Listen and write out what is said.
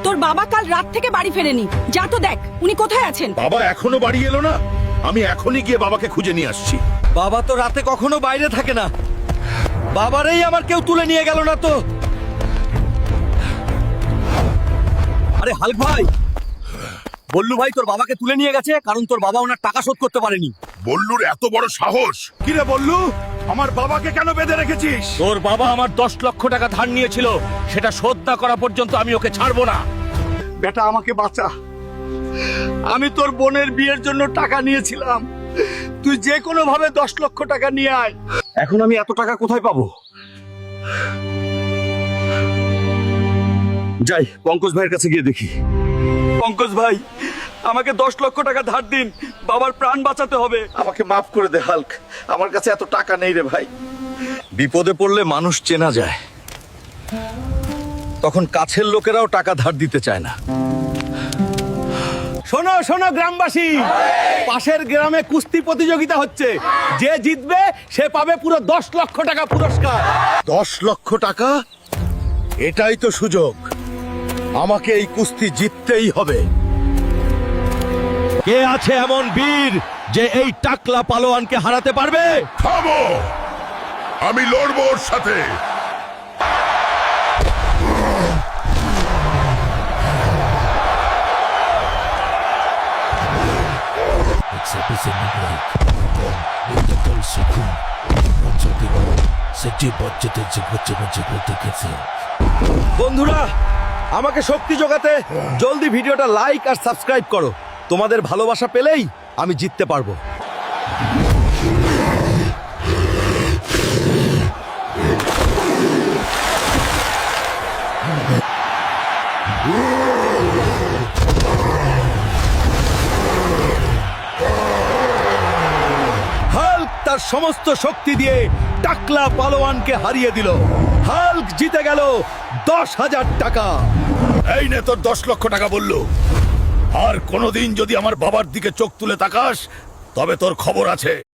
তোর বাবা কাল রাত থেকে বাড়ি ফেরেনি, যা তো দেখ উনি কোথায় আছেন। বাবা এখনো বাড়ি এলো না? আমি এখনই গিয়ে বাবাকে খুঁজে নিয়ে আসছি। বাবা তো রাতে কখনো বাইরে থাকে না। বাবারেই আমার কেউ তুলে নিয়ে গেল না তো। আরে হাল্ক ভাই, বল্লু ভাই তোর বাবাকে তুলে নিয়ে গেছে, কারণ তোর বাবা ওনার টাকা শোধ করতে পারেনি। বল্লুর এত বড় সাহস! কি রে বল্লু, আমার বাবাকে কেন বেঁধে রেখেছিস? তোর বাবা আমার 10 লক্ষ টাকা ধার নিয়েছিল, সেটা শোধ না করা পর্যন্ত আমি ওকে ছাড়বো না। বেটা আমাকে বাঁচা, আমি তোর বোনের বিয়ের জন্য টাকা নিয়েছিলাম, তুই যে কোনো ভাবে 10 লক্ষ টাকা নিয়ে আয়। এখন আমি এত টাকা কোথায় পাবো? যাই পঙ্কজ ভাইয়ের কাছে গিয়ে দেখি। পঙ্কজ ভাই, আমাকে 10 লক্ষ টাকা ধার দিন, বাবার প্রাণ বাঁচাতে হবে। আমাকে মাফ করে দে হাল্ক, আমার কাছে এত টাকা নেই রে ভাই। বিপদে পড়লে মানুষ চেনা যায়, তখন কাছের লোকেরাও টাকা ধার দিতে চায় না। শোনো শোনো গ্রামবাসী, পাশের গ্রামে কুস্তি প্রতিযোগিতা হচ্ছে, যে জিতবে সে পাবে পুরো 10 লক্ষ টাকা পুরস্কার। 10 লক্ষ টাকা? এটাই তো সুযোগ, আমাকে এই কুস্তি জিততেই হবে। কে আছে এমন বীর যে এই টাকলা পালোয়ানকে হারাতে পারবে? থামো, আমি লড়বো ওর সাথে। বন্ধুরা, আমাকে শক্তি যোগাতে জলদি ভিডিওটা লাইক আর সাবস্ক্রাইব করো। তোমাদের ভালোবাসা পেলেই আমি জিততে পারবো। হাল্ক তার সমস্ত শক্তি দিয়ে টাকলা পালোয়ানকে হারিয়ে দিল। হাল্ক জিতে গেল 10,000 টাকা। এই নে তোর 10 লক্ষ টাকা বললো। আর কোনোদিন যদি আমার বাবার দিকে চোখ তুলে তাকাস, তবে তোর খবর আছে।